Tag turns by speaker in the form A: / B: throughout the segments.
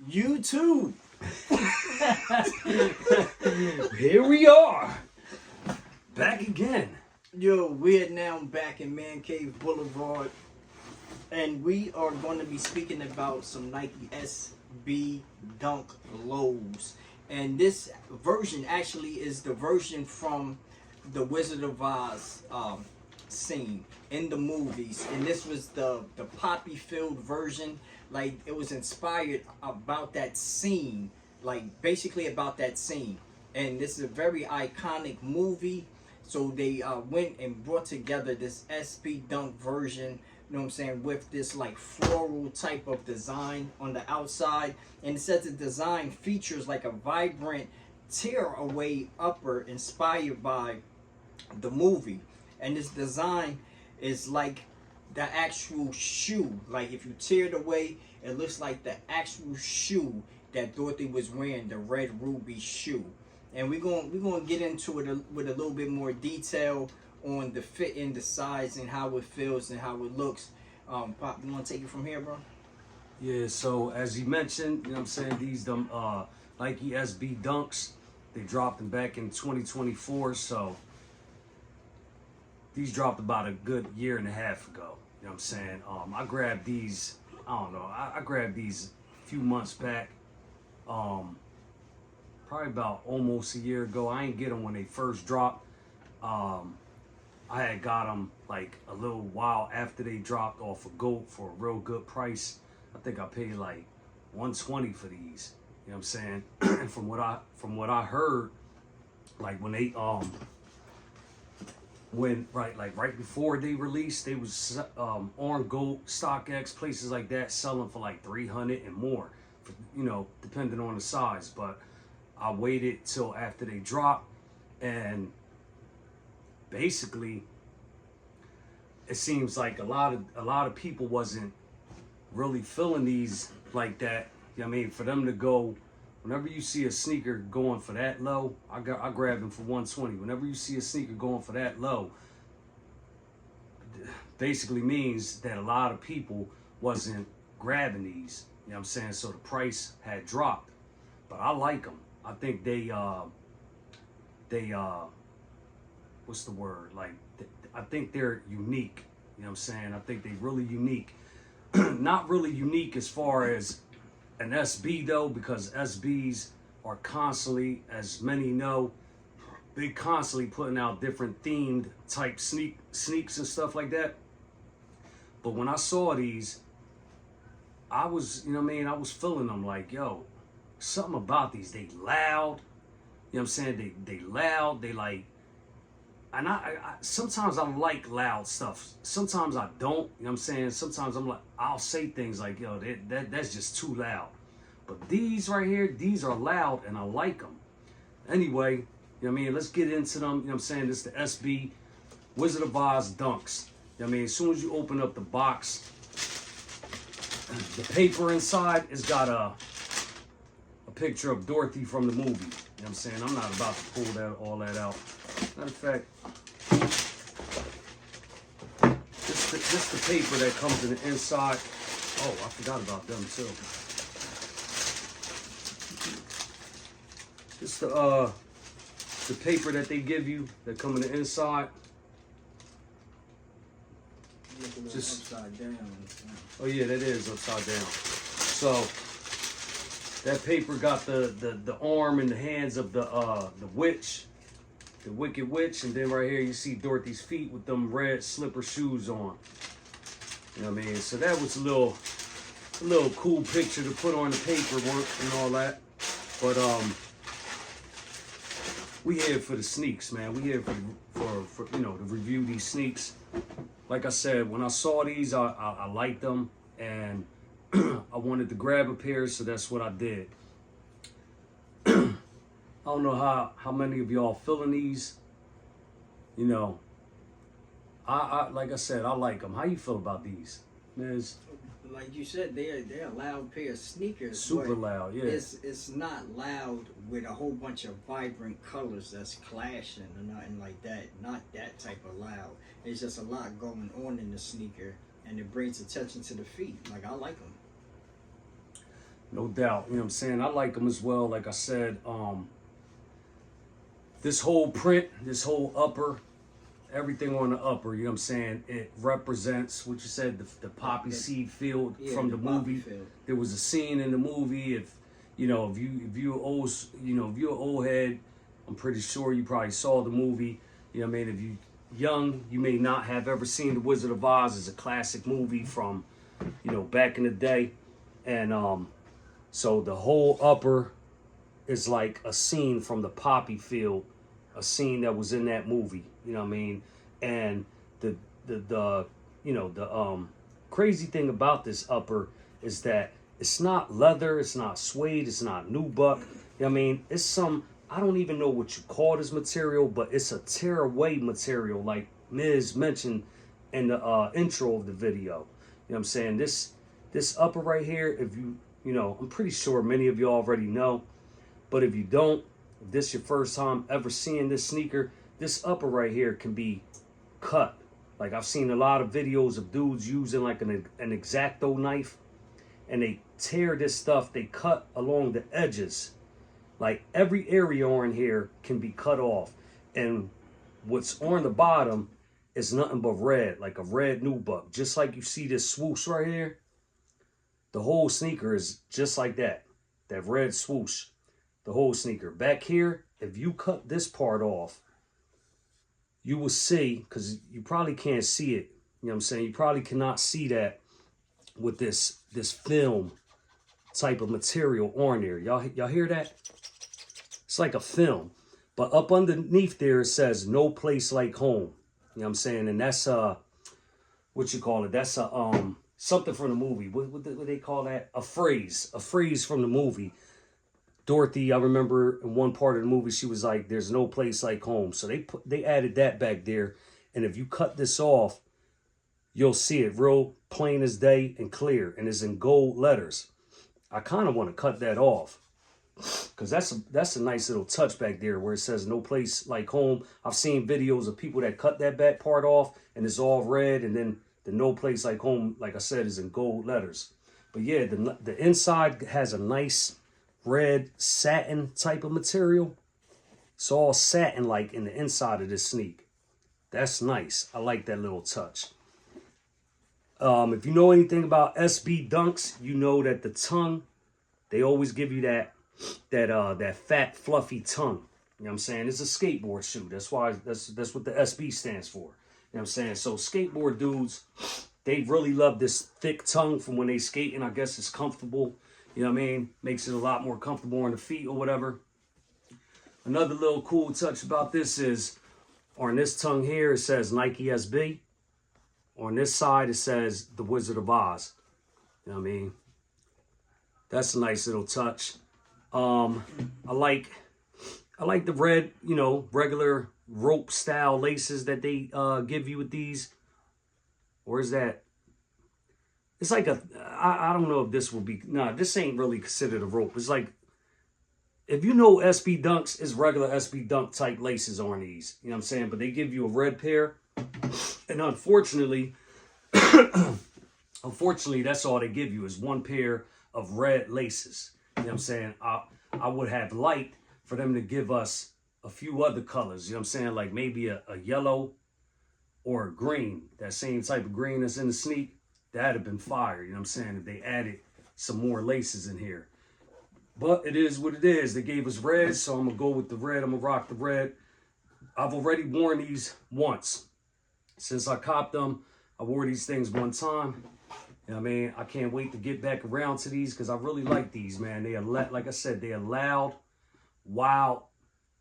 A: YouTube.
B: Here we are, back again.
A: Yo, we're now back in Man Cave Boulevard, and we are going to be speaking about some Nike SB Dunk lows. And this version actually is the version from the Wizard of Oz scene in the movies, and this was the poppy filled version. Like, it was inspired about that scene, like basically about that scene. And this is a very iconic movie, so they went and brought together this SB Dunk version, you know what I'm saying, with this like floral type of design on the outside. And it says the design features like a vibrant tear away upper inspired by the movie. And this design is like the actual shoe. Like, if you tear it away, it looks like the actual shoe that Dorothy was wearing, the red ruby shoe. And we're gonna get into it with a little bit more detail on the fit and the size and how it feels and how it looks. Pop, you wanna take it from here, bro?
B: Yeah, so as you mentioned, you know what I'm saying, these Nike SB Dunks, they dropped them back in 2024, so these dropped about a good year and a half ago. You know what I'm saying? I grabbed these, I don't know, I grabbed these a few months back, probably about almost a year ago. I ain't get them when they first dropped. I had got them like a little while after they dropped off of GOAT for a real good price. I think I paid like $120 for these. You know what I'm saying? And from what I heard, like when they right before they released, they was on GOAT, StockX, places like that, selling for like 300 and more, for, you know, depending on the size. But I waited till after they dropped, and basically it seems like a lot of people wasn't really feeling these like that. You know what I mean? For them to go, whenever you see a sneaker going for that low, I grabbed them for 120. Whenever you see a sneaker going for that low, basically means that a lot of people wasn't grabbing these. You know what I'm saying? So the price had dropped. But I like them. I think they what's the word? Like, I think they're unique. You know what I'm saying? I think they really unique. Not really unique as far as an SB though, because SBs are constantly, as many know, they constantly putting out different themed type sneaks and stuff like that. But when I saw these, I was, you know what I mean, I was feeling them like, yo, something about these. They loud. You know what I'm saying? They loud. They like, and I sometimes I like loud stuff. Sometimes I don't. You know what I'm saying? Sometimes I'm like, I'll say things like, yo, that's just too loud. But these right here, these are loud, and I like them. Anyway, you know what I mean? Let's get into them. You know what I'm saying? This is the SB Wizard of Oz Dunks. You know what I mean? As soon as you open up the box, the paper inside has got a picture of Dorothy from the movie. You know what I'm saying? I'm not about to pull all that out. Matter of fact, this the paper that comes in the inside. Oh, I forgot about them too. This the paper that they give you that come in the inside. Just
A: upside down.
B: Oh yeah, that is upside down. So that paper got the arm and the hands of the witch, the Wicked Witch, and then right here you see Dorothy's feet with them red slipper shoes on. You know what I mean? So that was a little cool picture to put on the paperwork and all that. But we here for the sneaks, man. We here for you know, to review these sneaks. Like I said, when I saw these, I liked them, and I wanted to grab a pair, so that's what I did. I don't know how many of y'all feeling these. You know, I like I said, I like them. How you feel about these? Man,
A: Like you said, they're a loud pair of sneakers.
B: super loud, yeah.
A: It's not loud with a whole bunch of vibrant colors that's clashing or nothing like that. Not that type of loud. It's just a lot going on in the sneaker, and it brings attention to the feet. Like, I like them.
B: No doubt. You know what I'm saying? I like them as well. Like I said, this whole print, this whole upper, everything on the upper, you know what I'm saying? It represents what you said, the poppy seed field from the movie.
A: Field.
B: There was a scene in the movie. If you're old, if you're an old head, I'm pretty sure you probably saw the movie. You know what I mean? If you young, you may not have ever seen The Wizard of Oz. It's a classic movie from, back in the day. And so the whole upper is like a scene from the poppy field, a scene that was in that movie. You know what I mean? And the crazy thing about this upper is that it's not leather, it's not suede, it's not nubuck. You know what I mean? It's some, I don't even know what you call this material, but it's a tearaway material, like Miz mentioned in the intro of the video. You know what I'm saying? This upper right here, if I'm pretty sure many of you already know, but if you don't, if this is your first time ever seeing this sneaker, this upper right here can be cut. Like I've seen a lot of videos of dudes using like an X-Acto knife, and they tear this stuff, they cut along the edges. Like every area on here can be cut off. And what's on the bottom is nothing but red, like a red nubuck. Just like you see this swoosh right here. The whole sneaker is just like that. That red swoosh. The whole sneaker. Back here, if you cut this part off, you will see, because you probably can't see it. You know what I'm saying? You probably cannot see that with this film type of material on there. Y'all hear that? It's like a film. But up underneath there, it says "No place like home." You know what I'm saying? And that's what you call it? That's something from the movie. What do they call that? A phrase from the movie. Dorothy, I remember in one part of the movie, she was like, "There's no place like home." So they added that back there. And if you cut this off, you'll see it real plain as day and clear, and it's in gold letters. I kind of want to cut that off, because that's a nice little touch back there where it says "No place like home." I've seen videos of people that cut that back part off and it's all red, and then the "No place like home," like I said, is in gold letters. But yeah, the inside has a nice red satin type of material. It's all satin like in the inside of this sneak. That's nice. I like that little touch. If you know anything about SB Dunks, you know that the tongue, they always give you that fat, fluffy tongue. You know what I'm saying? It's a skateboard shoe. That's why that's what the SB stands for. You know what I'm saying? So skateboard dudes, they really love this thick tongue from when they skating. I guess it's comfortable. You know what I mean? Makes it a lot more comfortable on the feet or whatever. Another little cool touch about this is on this tongue here, it says Nike SB. On this side, it says The Wizard of Oz. You know what I mean? That's a nice little touch. I like the red, regular rope style laces that they give you with these. Or is that? It's like I don't know if this will be. No, this ain't really considered a rope. It's like, if you know SB Dunks, it's regular SB Dunk type laces on these. You know what I'm saying? But they give you a red pair. And unfortunately, that's all they give you is one pair of red laces. You know what I'm saying? I would have liked for them to give us a few other colors. You know what I'm saying? Like maybe a yellow or a green. That same type of green that's in the sneak. That'd have been fire. You know what I'm saying? If they added some more laces in here. But it is what it is. They gave us red, so I'm going to go with the red. I'm going to rock the red. I've already worn these once. Since I copped them, I wore these things one time. You know what I mean? I can't wait to get back around to these because I really like these, man. They are, like I said, they are loud, wild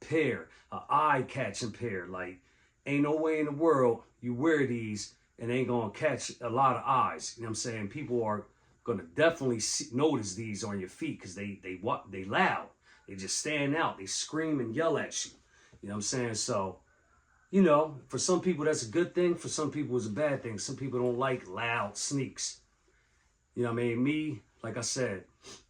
B: pair. An eye-catching pair. Like, ain't no way in the world you wear these and ain't going to catch a lot of eyes. You know what I'm saying? People are going to definitely notice these on your feet because they loud. They just stand out. They scream and yell at you. You know what I'm saying? So, for some people that's a good thing. For some people it's a bad thing. Some people don't like loud sneaks. You know what I mean? Me, like I said,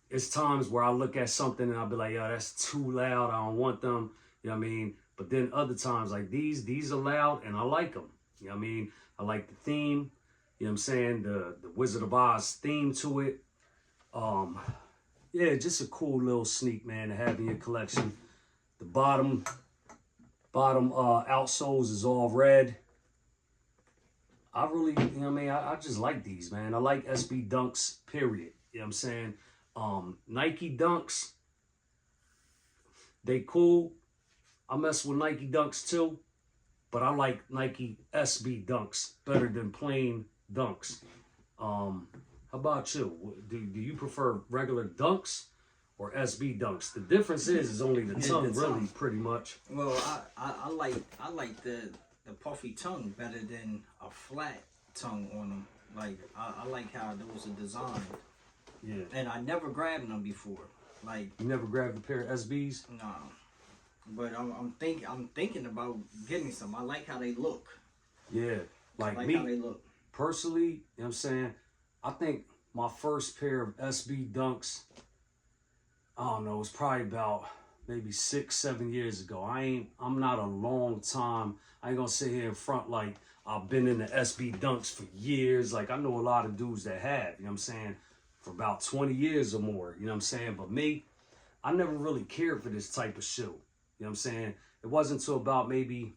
B: it's times where I look at something and I'll be like, yo, that's too loud. I don't want them. You know what I mean? But then other times, like these are loud and I like them. You know what I mean? I like the theme. You know what I'm saying? The Wizard of Oz theme to it. yeah, just a cool little sneak, man, to have in your collection. The bottom outsoles is all red. I really, you know what I mean? I just like these, man. I like SB Dunks, period. You know what I'm saying? Nike Dunks, they cool. I mess with Nike Dunks too, but I like Nike SB Dunks better than plain Dunks. How about you? Do you prefer regular Dunks or SB Dunks? The difference is only the tongue, really, pretty much.
A: Well, I like the puffy tongue better than a flat tongue on them. Like I like how those are designed.
B: Yeah.
A: And I never grabbed them before. Like
B: You never grabbed a pair of SBs?
A: no, but I'm thinking about getting some. I like how they look.
B: Yeah.
A: I
B: Like
A: like
B: me,
A: how they look.
B: personally, you know what I'm saying? I think my first pair of SB Dunks, I don't know, it was probably about maybe 6-7 years ago. I'm not a long time. I ain't gonna sit here in front like I've been in the SB Dunks for years. Like I know a lot of dudes that have, you know what I'm saying, for about 20 years or more, you know what I'm saying? But me, I never really cared for this type of shoe. You know what I'm saying? It wasn't until about maybe,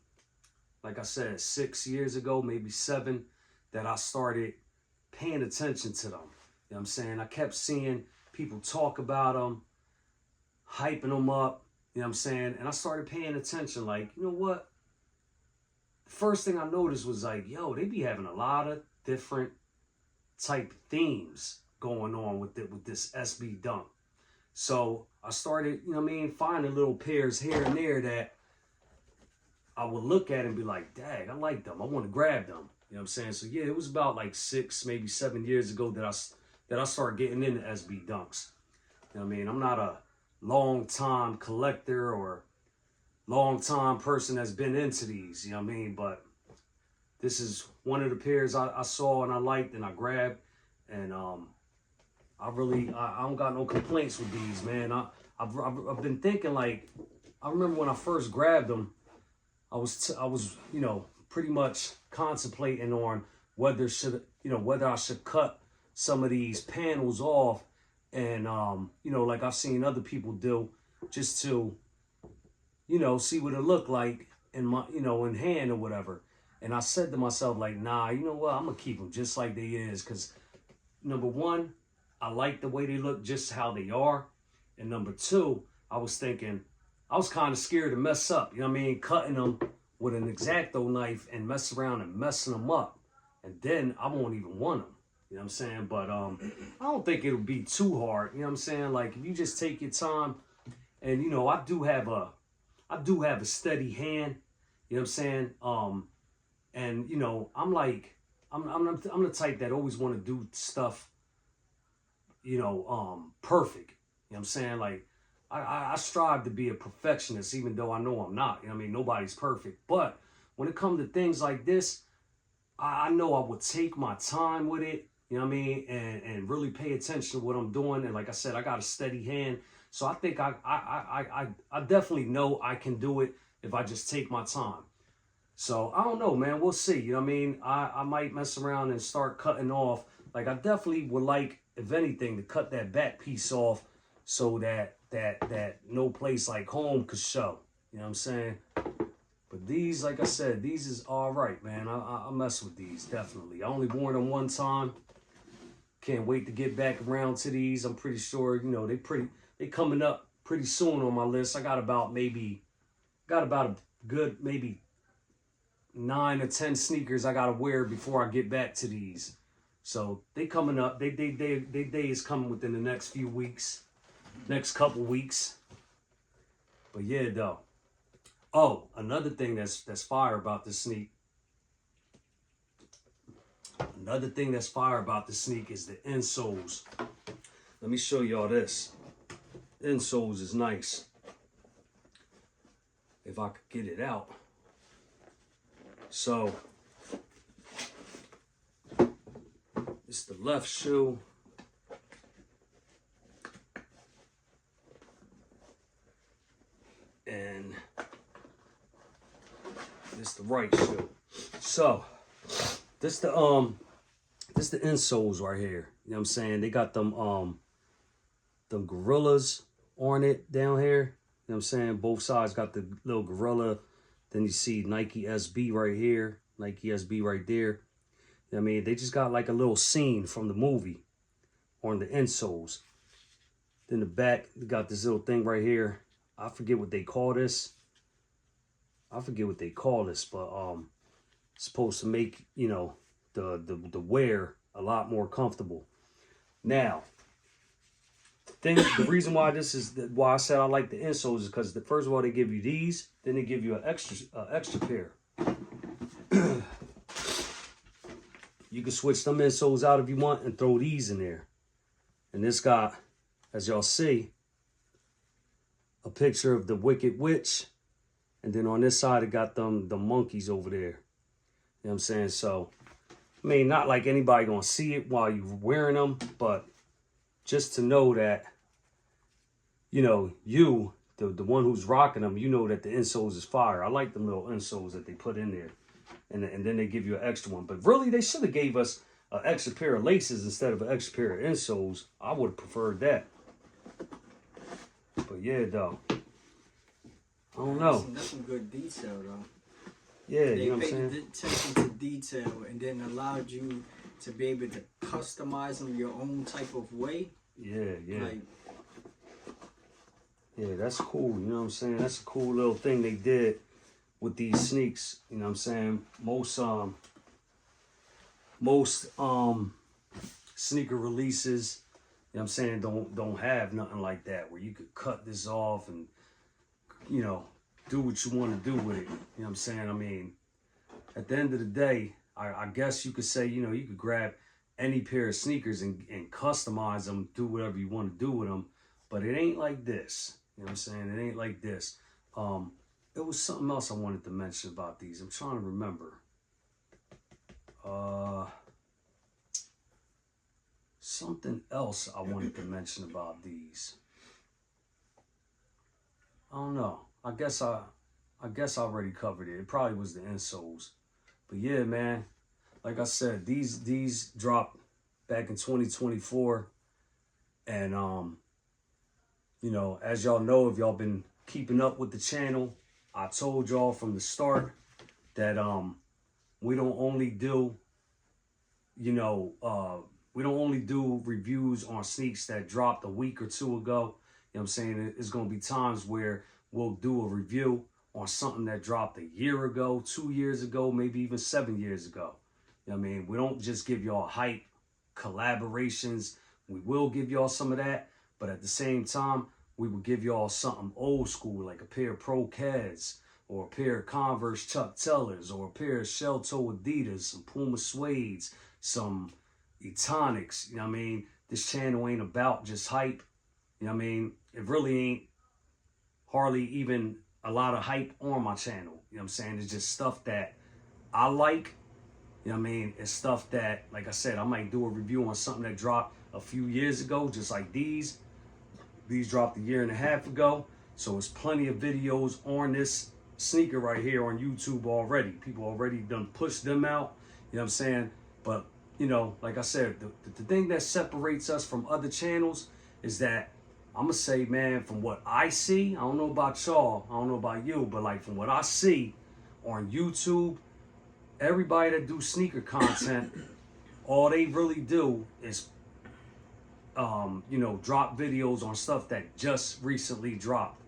B: like I said, 6 years ago, maybe 7, that I started paying attention to them. You know what I'm saying? I kept seeing people talk about them, hyping them up, you know what I'm saying? And I started paying attention, like, you know what? The first thing I noticed was like, yo, they be having a lot of different type themes going on with this SB Dunk. So I started, you know what I mean, finding little pairs here and there that I would look at and be like, dang, I like them. I want to grab them. You know what I'm saying? So yeah, it was about like 6, maybe 7 years ago that I started getting into SB Dunks. You know what I mean? I'm not a long time collector or long time person that's been into these, you know what I mean? But this is one of the pairs I saw and I liked and I grabbed. And I don't got no complaints with these, man. I've been thinking, like, I remember when I first grabbed them, I was you know, pretty much contemplating on whether I should cut some of these panels off and you know, like I've seen other people do, just to, you know, see what it looked like in my, you know, in hand or whatever. And I said to myself, like, nah, you know what, I'm gonna keep them just like they is, because number one, I like the way they look just how they are. And number two, I was thinking, I was kind of scared to mess up, you know what I mean? Cutting them with an X-Acto knife and mess around and messing them up. And then I won't even want them, you know what I'm saying? But I don't think it'll be too hard, you know what I'm saying? Like, if you just take your time, and, you know, I do have a steady hand, you know what I'm saying? And, you know, I'm the type that always want to do stuff, you know, perfect. You know what I'm saying? Like, I strive to be a perfectionist, even though I know I'm not. You know what I mean? Nobody's perfect. But when it comes to things like this, I know I would take my time with it, you know what I mean? And really pay attention to what I'm doing. And like I said, I got a steady hand. So I think I definitely know I can do it if I just take my time. So I don't know, man. We'll see. You know what I mean? I might mess around and start cutting off. Like, I definitely would like, if anything, to cut that back piece off so that no place like home could show. You know what I'm saying? But these, like I said, these is all right, man. I mess with these, definitely. I only wore them one time. Can't wait to get back around to these. I'm pretty sure, you know, they coming up pretty soon on my list. I got about a good maybe 9 or 10 sneakers I gotta wear before I get back to these. So they coming up. They day is coming within the next few weeks, next couple weeks. But yeah, though. Oh, another thing that's fire about this sneak. Another thing that's fire about the sneak is the insoles. Let me show y'all this. Insoles is nice. If I could get it out. So, it's the left shoe. And this the right shoe. So, this the insoles right here. You know what I'm saying? They got them the gorillas on it down here. You know what I'm saying? Both sides got the little gorilla. Then you see Nike SB right here, Nike SB right there. You know what I mean? They just got like a little scene from the movie on the insoles. Then the back, they got this little thing right here. I forget what they call this. But it's supposed to make, you know, the wear a lot more comfortable. Now, the reason why why I said I like the insoles is because first of all they give you these, then they give you an extra pair. You can switch them insoles out if you want and throw these in there. And this got, as y'all see, a picture of the Wicked Witch, and then on this side it got the monkeys over there. You know what I'm saying? So, I mean, not like anybody gonna see it while you're wearing them, but just to know that, you know, the one who's rocking them, you know that the insoles is fire. I like them little insoles that they put in there, and then they give you an extra one. But really, they should have gave us an extra pair of laces instead of an extra pair of insoles. I would have preferred that. But yeah, though, I don't know.
A: That's some good detail, though.
B: Yeah,
A: they
B: you know what I'm
A: paid
B: saying?
A: attention to detail and then allowed you to be able to customize them your own type of way.
B: Yeah.
A: Like,
B: yeah, that's cool. You know what I'm saying? That's a cool little thing they did with these sneaks. You know what I'm saying? Most sneaker releases, you know what I'm saying, don't have nothing like that where you could cut this off and, you know, do what you want to do with it. You know what I'm saying? I mean, at the end of the day, I guess you could say, you know, you could grab any pair of sneakers and customize them, do whatever you want to do with them, but it ain't like this. You know what I'm saying? It ain't like this. It was something else I wanted to mention about these. I'm trying to remember. Something else I wanted to mention about these. I don't know. I guess I already covered it. It probably was the insoles. But yeah, man, like I said, these dropped back in 2024. And you know, as y'all know, if y'all been keeping up with the channel, I told y'all from the start that we don't only do, you know, we don't only do reviews on sneaks that dropped a week or two ago. You know what I'm saying? It's going to be times where we'll do a review on something that dropped a year ago, 2 years ago, maybe even 7 years ago. You know what I mean? We don't just give y'all hype collaborations. We will give y'all some of that, but at the same time, we will give y'all something old school, like a pair of Pro Keds, or a pair of Converse Chuck Taylors, or a pair of Shell Toe Adidas, some Puma Suedes, some Etonics. You know what I mean? This channel ain't about just hype. You know what I mean? It really ain't hardly even a lot of hype on my channel. You know what I'm saying? It's just stuff that I like. You know what I mean? It's stuff that, like I said, I might do a review on something that dropped a few years ago, just like these. These dropped a year and a half ago. So it's plenty of videos on this sneaker right here on YouTube already. People already done pushed them out. You know what I'm saying? But, you know, like I said, the thing that separates us from other channels is that I'm going to say, man, from what I see, I don't know about y'all, I don't know about you, but like from what I see on YouTube, everybody that do sneaker content, all they really do is, you know, drop videos on stuff that just recently dropped.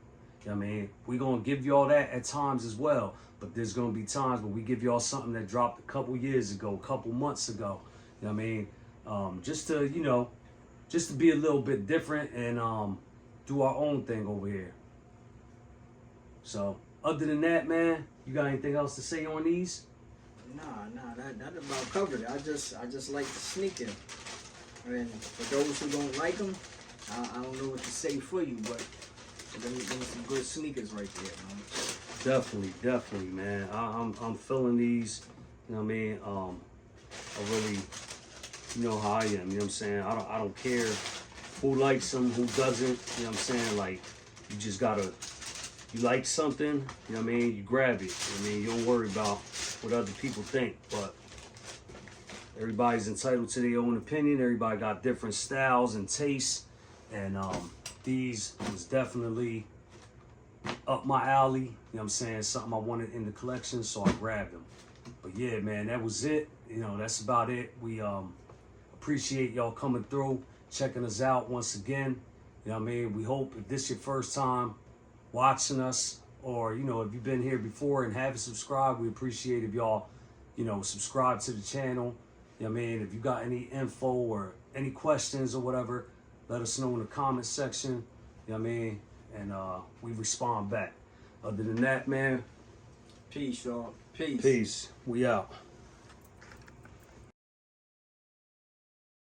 B: You know what I mean? We're going to give y'all that at times as well, but there's going to be times where we give y'all something that dropped a couple years ago, a couple months ago. You know what I mean? Just to, you know, just to be a little bit different and do our own thing over here. So, other than that, man, you got anything else to say on these?
A: Nah, that about covered it. I just like the sneaker. And for those who don't like them, I don't know what to say for you, but them some good sneakers right there, man.
B: Definitely, man. I'm feeling these. You know what I mean? I really, you know how I am. You know what I'm saying? I don't care who likes them, who doesn't. You know what I'm saying? Like, you just gotta, you like something, you know what I mean? You grab it. You know what I mean? You don't worry about what other people think, but everybody's entitled to their own opinion. Everybody got different styles and tastes. And these was definitely up my alley. You know what I'm saying? Something I wanted in the collection, so I grabbed them. But yeah, man, that was it. You know, that's about it. We appreciate y'all coming through, checking us out once again. You know what I mean? We hope if this is your first time watching us, or, you know, if you've been here before and haven't subscribed, we appreciate if y'all, you know, subscribe to the channel. You know what I mean? If you got any info or any questions or whatever, let us know in the comment section. You know what I mean? And we respond back. Other than that, man,
A: Peace, y'all. Peace.
B: peace. We out.